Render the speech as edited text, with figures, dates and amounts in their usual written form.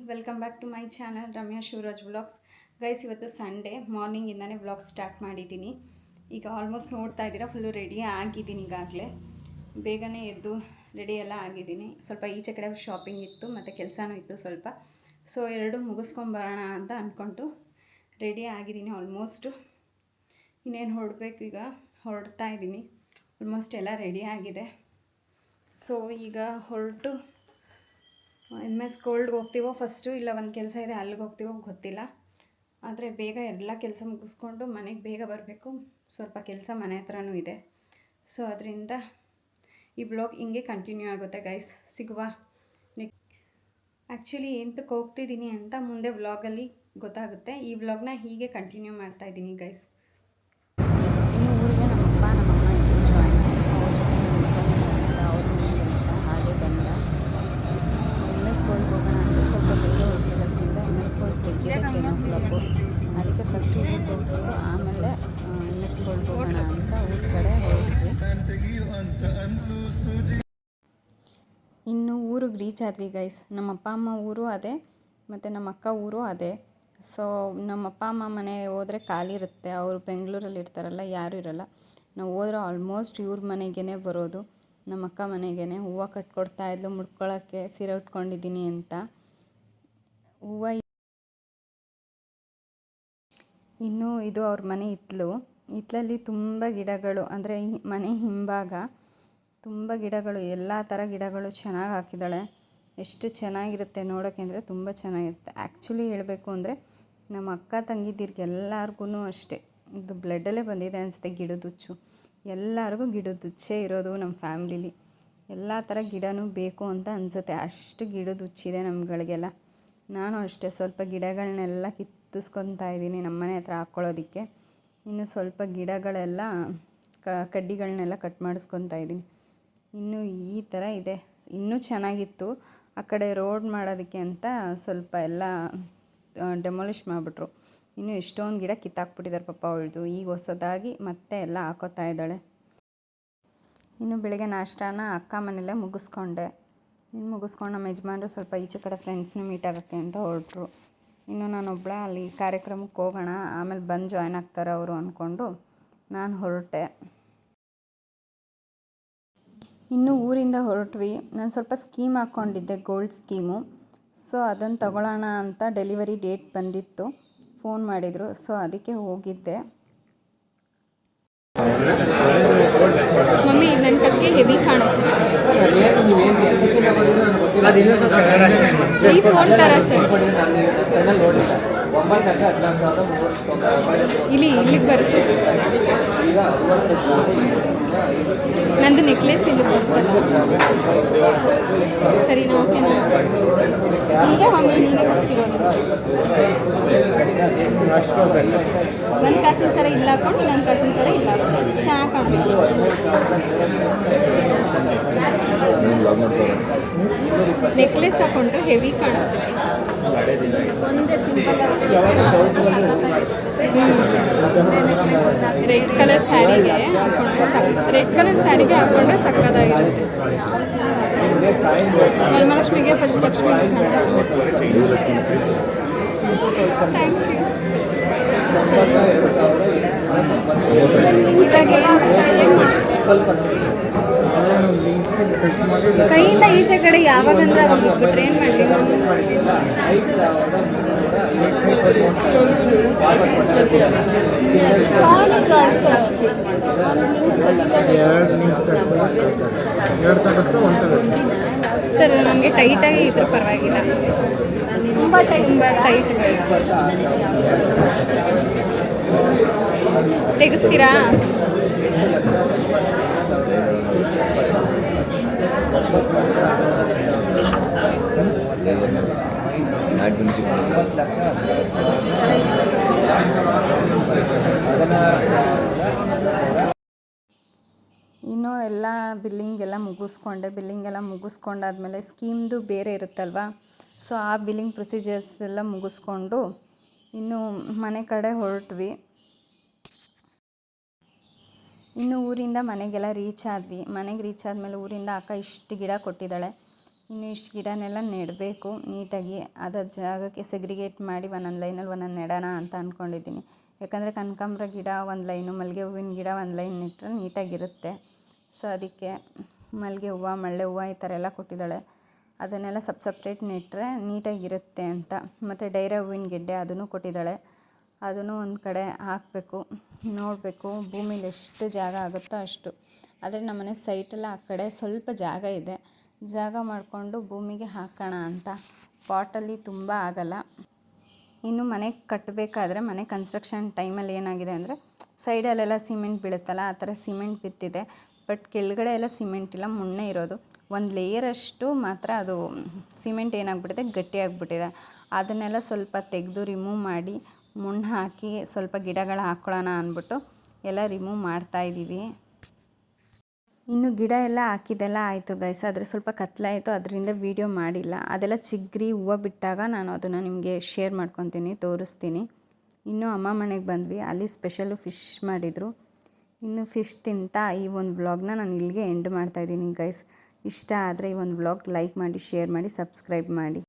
Welcome back to my channel Ramya Shivaraj vlogs. Guys, ಇವತ್ತು Sunday ಮಾರ್ನಿಂಗಿಂದನೇ vlog start ಮಾಡಿದ್ದೀನಿ. ಈಗ ಆಲ್ಮೋಸ್ಟ್ ನೋಡ್ತಾ ಇದ್ದೀರಾ, ಫುಲ್ಲು ರೆಡಿ ಆಗಿದ್ದೀನಿ. ಈಗಾಗಲೇ ಬೇಗನೆ ಎದ್ದು ರೆಡಿ ಎಲ್ಲ ಆಗಿದ್ದೀನಿ. ಸ್ವಲ್ಪ ಈಚೆ ಕಡೆ ಶಾಪಿಂಗ್ ಇತ್ತು ಮತ್ತು ಕೆಲಸನೂ ಇತ್ತು ಸ್ವಲ್ಪ. ಸೊ ಎರಡು ಮುಗಿಸ್ಕೊಂಬರೋಣ ಅಂತ ಅಂದ್ಕೊಂಡು ರೆಡಿ ಆಗಿದ್ದೀನಿ ಆಲ್ಮೋಸ್ಟು. ಇನ್ನೇನು ಹೊರಡಬೇಕು, ಈಗ ಹೊರಡ್ತಾ ಇದ್ದೀನಿ. ಆಲ್ಮೋಸ್ಟ್ ಎಲ್ಲ ರೆಡಿ ಆಗಿದೆ. ಸೊ ಈಗ ಹೊರಟು MS ಗೋಲ್ಡ್ಗೆ ಹೋಗ್ತೀವೋ ಫಸ್ಟು, ಇಲ್ಲ ಒಂದು ಕೆಲಸ ಇದೆ ಅಲ್ಲಿಗೆ ಹೋಗ್ತೀವೋ ಗೊತ್ತಿಲ್ಲ. ಆದರೆ ಬೇಗ ಎಲ್ಲ ಕೆಲಸ ಮುಗಿಸ್ಕೊಂಡು ಮನೆಗೆ ಬೇಗ ಬರಬೇಕು. ಸ್ವಲ್ಪ ಕೆಲಸ ಮನೆ ಹತ್ರನೂ ಇದೆ. ಸೊ ಅದರಿಂದ ಈ ಬ್ಲಾಗ್ ಹಿಂಗೆ ಕಂಟಿನ್ಯೂ ಆಗುತ್ತೆ ಗೈಸ್. ಸಿಗುವ ಆ್ಯಕ್ಚುಲಿ ಎಂತಕ್ಕೆ ಹೋಗ್ತಿದ್ದೀನಿ ಅಂತ ಮುಂದೆ ವ್ಲಾಗಲ್ಲಿ ಗೊತ್ತಾಗುತ್ತೆ. ಈ ವ್ಲಾಗ್ನ ಹೀಗೆ ಕಂಟಿನ್ಯೂ ಮಾಡ್ತಾಯಿದ್ದೀನಿ ಗೈಸ್. ಇನ್ನು ಊರಿಗೆ ನಮ್ಮಪ್ಪ ನಮ್ಮಮ್ಮ ಇಬ್ಬರು ಜಾಯ್ನ್ ಆದರು. ಅವ್ರ ಜೊತೆ ನಮ್ಮ ಮಗನೂ ಜಾಯ್ನ್ ಆದ. ಅವ್ರ ಮನೆಗೆ ಅಂತ ಹಾಗೆ ಬಂದ. MS ಗೋಲ್ಡ್ಗೆ ಹೋಗೋಣ ಅಂದರೆ ಸ್ವಲ್ಪ ಬೇಗ ಹೋಗಿರೋದ್ರಿಂದ MS ಗೋಲ್ಡ್ ತೆಗೆಯೋದು 10 o'clock. ಅದಕ್ಕೆ ಫಸ್ಟ್ ಊರಿಗೆ ಹೋಗ್ಬಿಟ್ಟು ಆಮೇಲೆ MS ಗೋಲ್ಡ್ಗೆ ಹೋಗೋಣ ಅಂತ ಊರ ಕಡೆ ಹೋದ್ವಿ. ಇನ್ನು ಊರಿಗೆ ರೀಚ್ ಆದ್ವಿ ಗೈಸ್. ನಮ್ಮ ಅಪ್ಪ ಅಮ್ಮ ಊರು ಅದೇ ಮತ್ತು ನಮ್ಮ ಅಕ್ಕ ಊರು ಅದೇ. ಸೊ ನಮ್ಮ ಅಪ್ಪ ಅಮ್ಮ ಮನೆ ಹೋದರೆ ಖಾಲಿ ಇರುತ್ತೆ. ಅವರು ಬೆಂಗಳೂರಲ್ಲಿ ಇರ್ತಾರಲ್ಲ, ಯಾರೂ ಇರಲ್ಲ. ನಾವು ಹೋದ್ರೆ ಆಲ್ಮೋಸ್ಟ್ ಇವ್ರ ಮನೆಗೇ ಬರೋದು, ನಮ್ಮ ಅಕ್ಕ ಮನೆಗೇ. ಹೂವು ಕಟ್ಕೊಡ್ತಾ ಇದ್ಲು ಮುಡ್ಕೊಳ್ಳೋಕ್ಕೆ, ಸೀರೆ ಉಟ್ಕೊಂಡಿದ್ದೀನಿ ಅಂತ. ಹೂವು ಇನ್ನು ಇದು ಅವ್ರ ಮನೆ ಹಿತ್ತಲಲ್ಲಿ ತುಂಬ ಗಿಡಗಳು, ಅಂದರೆ ಮನೆ ಹಿಂಭಾಗ ತುಂಬ ಗಿಡಗಳು, ಎಲ್ಲ ಥರ ಗಿಡಗಳು ಚೆನ್ನಾಗಿ ಹಾಕಿದ್ದಾಳೆ. ಎಷ್ಟು ಚೆನ್ನಾಗಿರುತ್ತೆ ನೋಡೋಕ್ಕೆ ಅಂದರೆ ತುಂಬ ಚೆನ್ನಾಗಿರುತ್ತೆ. ಆ್ಯಕ್ಚುಲಿ ಹೇಳಬೇಕು ಅಂದರೆ ನಮ್ಮ ಅಕ್ಕ ತಂಗಿದಿರಿಗೆಲ್ಲರಿಗೂ ಅಷ್ಟೇ ಇದು ಬ್ಲಡ್ಡಲ್ಲೇ ಬಂದಿದೆ ಅನಿಸುತ್ತೆ, ಗಿಡದುಚ್ಚು. ಎಲ್ಲರಿಗೂ ಗಿಡದುಚ್ಚೇ ಇರೋದು ನಮ್ಮ ಫ್ಯಾಮ್ಲಿಲಿ. ಎಲ್ಲ ಥರ ಗಿಡನೂ ಬೇಕು ಅಂತ ಅನಿಸುತ್ತೆ, ಅಷ್ಟು ಗಿಡದುಚ್ಚಿದೆ ನಮ್ಗಳಿಗೆಲ್ಲ. ನಾನು ಅಷ್ಟೇ ಸ್ವಲ್ಪ ಗಿಡಗಳನ್ನೆಲ್ಲ ಕಿತ್ತಿಸ್ಕೊತಾ ಇದ್ದೀನಿ ನಮ್ಮ ಮನೆ ಹತ್ರ ಹಾಕ್ಕೊಳ್ಳೋದಕ್ಕೆ. ಇನ್ನು ಸ್ವಲ್ಪ ಗಿಡಗಳೆಲ್ಲ ಕಡ್ಡಿಗಳನ್ನೆಲ್ಲ ಕಟ್ ಮಾಡಿಸ್ಕೊತಾ ಇದ್ದೀನಿ. ಇನ್ನು ಈ ಥರ ಇದೆ. ಇನ್ನೂ ಚೆನ್ನಾಗಿತ್ತು. ಆ ಕಡೆ ರೋಡ್ ಮಾಡೋದಕ್ಕೆ ಅಂತ ಸ್ವಲ್ಪ ಎಲ್ಲ ಡೆಮಾಲಿಷ್ ಮಾಡಿಬಿಟ್ರು. ಇನ್ನು ಎಷ್ಟೊಂದು ಗಿಡ ಕಿತ್ತಾಕ್ಬಿಟ್ಟಿದ್ದಾರೆ ಪಾಪ ಅವಳದು. ಈಗ ಹೊಸದಾಗಿ ಮತ್ತೆ ಎಲ್ಲ ಹಾಕೋತಾ ಇದ್ದಾಳೆ. ಇನ್ನು ಬೆಳಗ್ಗೆ ನಾಷ್ಟಾನ ಅಕ್ಕ ಮನೆಯಲ್ಲೇ ಮುಗಿಸ್ಕೊಂಡೆ. ಇನ್ನು ಮುಗಿಸ್ಕೊಂಡು ನಮ್ಮ ಯಜಮಾನ್ರು ಸ್ವಲ್ಪ ಈಚೆ ಕಡೆ ಫ್ರೆಂಡ್ಸ್ನ ಮೀಟ್ ಆಗೋಕ್ಕೆ ಅಂತ ಹೊರಟ್ರು. ಇನ್ನು ನಾನೊಬ್ಬಳೆ ಅಲ್ಲಿ ಕಾರ್ಯಕ್ರಮಕ್ಕೆ ಹೋಗೋಣ, ಆಮೇಲೆ ಬಂದು ಜಾಯ್ನ್ ಆಗ್ತಾರೆ ಅವರು ಅಂದ್ಕೊಂಡು ನಾನು ಹೊರಟೆ. ಇನ್ನು ಊರಿಂದ ಹೊರಟ್ವಿ. ನಾನು ಸ್ವಲ್ಪ ಸ್ಕೀಮ್ ಹಾಕ್ಕೊಂಡಿದ್ದೆ, ಗೋಲ್ಡ್ ಸ್ಕೀಮು. ಸೊ ಅದನ್ನು ತಗೊಳ್ಳೋಣ ಅಂತ ಡೆಲಿವರಿ ಡೇಟ್ ಬಂದಿತ್ತು, ಫೋನ್ ಮಾಡಿದರು. ಸೊ ಅದಕ್ಕೆ ಹೋಗಿದ್ದೆ. ಮಮ್ಮಿ, ನನ್ನ ಕತ್ತಿಗೆ ಹೆವಿ ಕಾಣುತ್ತೆ. ಈ ಫೋನ್ ಥರ ಸರ್ ಇಲ್ಲಿಗೆ ಬರುತ್ತೆ. ನಂದು ನೆಕ್ಲೆಸ್ ಇಲ್ಲಿಗೆ ಬರ್ತಲ್ಲ. ಸರಿನಾ? ಓಕೆನಾ? ಹಿಂಗೆ ಕೊಡಿಸಿರೋದು. ಒಂದು ಕಾಸಿನ ಸರ ಇಲ್ಲ ಹಾಕೊಂಡು ಇನ್ನೊಂದು ಕಾಸಿನ ಸರ ಇಲ್ಲ ಹಾಕೊಂಡು ಚೆನ್ನಾಗಿ ಕಾಣುತ್ತೆ. ನೆಕ್ಲೆಸ್ ಹಾಕೊಂಡ್ರೆ ಹೆವಿ ಕಾಣುತ್ತೆ. ಒಂದೇ ಸಿಂಪಲ್ ರೆಡ್ ಕಲರ್ ಸ್ಯಾರಿಗೆ ಹಾಕೊಂಡ್ರೆ ರೆಡ್ ಕಲರ್ ಸ್ಯಾರಿಗೆ ಹಾಕೊಂಡ್ರೆ ಸಕ್ಕತ್ತಾಗಿರುತ್ತೆ. ವರಮಹಾಲಕ್ಷ್ಮಿಗೆ ಫಸ್ಟ್ ಲಕ್ಷ್ಮಿ ಥ್ಯಾಂಕ್ ಯು. ಕೈಯಿಂದ ಈಚೆ ಕಡೆ ಯಾವಾಗಂದ್ರೆ ಅವಾಗ ಇಟ್ಬಿಟ್ರೆ ಏನು ಮಾಡಲಿ ನಾನು. ಸರ್ ನನಗೆ ಟೈಟಾಗಿ ಇದ್ರೂ ಪರವಾಗಿಲ್ಲ, ತುಂಬ ಟೈಟ್ ತೆಗಿಸ್ತೀರಾ? ಇನ್ನೂ ಎಲ್ಲ ಬಿಲ್ಲಿಂಗ್ ಎಲ್ಲ ಮುಗಿಸ್ಕೊಂಡಾದ್ಮೇಲೆ ಸ್ಕೀಮ್ದು ಬೇರೆ ಇರುತ್ತಲ್ವ. ಸೊ ಆ ಬಿಲ್ಲಿಂಗ್ ಪ್ರೊಸೀಜರ್ಸ್ ಎಲ್ಲ ಮುಗಿಸ್ಕೊಂಡು ಇನ್ನು ಮನೆ ಕಡೆ ಹೊರಟ್ವಿ. ಇನ್ನು ಊರಿಂದ ಮನೆಗೆಲ್ಲ ರೀಚ್ ಆದ್ವಿ. ಮನೆಗೆ ರೀಚ್ ಆದಮೇಲೆ ಊರಿಂದ ಅಕ್ಕ ಇಷ್ಟು ಗಿಡ ಕೊಟ್ಟಿದ್ದಾಳೆ. ಇನ್ನು ಇಷ್ಟು ಗಿಡನೆಲ್ಲ ನೆಡಬೇಕು ನೀಟಾಗಿ. ಅದರ ಜಾಗಕ್ಕೆ ಸೆಗ್ರಿಗೇಟ್ ಮಾಡಿ ಒಂದೊಂದು ಲೈನಲ್ಲಿ ಒಂದೊಂದು ನೆಡೋಣ ಅಂತ ಅಂದ್ಕೊಂಡಿದ್ದೀನಿ. ಯಾಕಂದರೆ ಕನಕಾಂಬರ ಗಿಡ ಒಂದು ಲೈನು, ಮಲ್ಲಿಗೆ ಹೂವಿನ ಗಿಡ ಒಂದು ಲೈನ್ ನೆಟ್ಟರೆ ನೀಟಾಗಿರುತ್ತೆ. ಸೊ ಅದಕ್ಕೆ ಮಲ್ಲಿಗೆ ಹೂವು, ಮಳ್ಳೆ ಹೂವು ಈ ಥರ ಎಲ್ಲ ಕೊಟ್ಟಿದ್ದಾಳೆ. ಅದನ್ನೆಲ್ಲ ಸಪ್ರೇಟ್ ನೆಟ್ಟರೆ ನೀಟಾಗಿರುತ್ತೆ ಅಂತ. ಮತ್ತು ಡೈರೆ ಹೂವಿನ ಗೆಡ್ಡೆ ಅದನ್ನು ಕೊಟ್ಟಿದ್ದಾಳೆ. ಅದನ್ನು ಒಂದು ಕಡೆ ಹಾಕಬೇಕು. ನೋಡಬೇಕು ಭೂಮಿಲಿ ಎಷ್ಟು ಜಾಗ ಆಗುತ್ತೋ ಅಷ್ಟು. ಆದರೆ ನಮ್ಮನೆ ಸೈಟೆಲ್ಲ ಆ ಕಡೆ ಸ್ವಲ್ಪ ಜಾಗ ಇದೆ. ಜಾಗ ಮಾಡಿಕೊಂಡು ಭೂಮಿಗೆ ಹಾಕೋಣ ಅಂತ. ಪಾಟಲ್ಲಿ ತುಂಬ ಆಗಲ್ಲ. ಇನ್ನು ಮನೆ ಕಟ್ಟಬೇಕಾದ್ರೆ, ಮನೆ ಕನ್ಸ್ಟ್ರಕ್ಷನ್ ಟೈಮಲ್ಲಿ ಏನಾಗಿದೆ ಅಂದರೆ ಸೈಡಲ್ಲೆಲ್ಲ ಸಿಮೆಂಟ್ ಬೀಳುತ್ತಲ್ಲ, ಆ ಥರ ಸಿಮೆಂಟ್ ಬಿತ್ತಿದೆ. ಬಟ್ ಕೆಳಗಡೆ ಎಲ್ಲ ಸಿಮೆಂಟ್ ಇಲ್ಲ, ಮಣ್ಣೇ ಇರೋದು. ಒಂದು ಲೇಯರಷ್ಟು ಮಾತ್ರ ಅದು ಸಿಮೆಂಟ್ ಏನಾಗ್ಬಿಟ್ಟಿದೆ, ಗಟ್ಟಿಯಾಗಿಬಿಟ್ಟಿದೆ. ಅದನ್ನೆಲ್ಲ ಸ್ವಲ್ಪ ತೆಗೆದು ರಿಮೂವ್ ಮಾಡಿ ಮಣ್ಣು ಹಾಕಿ ಸ್ವಲ್ಪ ಗಿಡಗಳು ಹಾಕ್ಕೊಳ್ಳೋಣ ಅಂದ್ಬಿಟ್ಟು ಎಲ್ಲ ರಿಮೂವ್ ಮಾಡ್ತಾಯಿದ್ದೀವಿ. ಇನ್ನು ಗಿಡ ಎಲ್ಲ ಹಾಕಿದ್ದೆಲ್ಲ ಆಯಿತು ಗೈಸ್. ಆದರೆ ಸ್ವಲ್ಪ ಕತ್ಲಾಯಿತು, ಅದರಿಂದ ವೀಡಿಯೋ ಮಾಡಿಲ್ಲ. ಅದೆಲ್ಲ ಚಿಗ್ರಿ ಹೂವು ಬಿಟ್ಟಾಗ ನಾನು ಅದನ್ನು ನಿಮಗೆ ಶೇರ್ ಮಾಡ್ಕೊತೀನಿ, ತೋರಿಸ್ತೀನಿ. ಇನ್ನು ಅಮ್ಮ ಮನೆಗೆ ಬಂದ್ವಿ, ಅಲ್ಲಿ ಸ್ಪೆಷಲು ಫಿಶ್ ಮಾಡಿದರು. ಇನ್ನು ಫಿಶ್ ತಿಂತಾ ಈ ಒಂದು ವ್ಲಾಗ್ನ ನಾನು ಇಲ್ಲಿಗೆ ಎಂಡ್ ಮಾಡ್ತಾಯಿದ್ದೀನಿ ಗೈಸ್. ಇಷ್ಟ ಆದರೆ ಈ ಒಂದು ವ್ಲಾಗ್ ಲೈಕ್ ಮಾಡಿ, ಶೇರ್ ಮಾಡಿ, ಸಬ್ಸ್ಕ್ರೈಬ್ ಮಾಡಿ.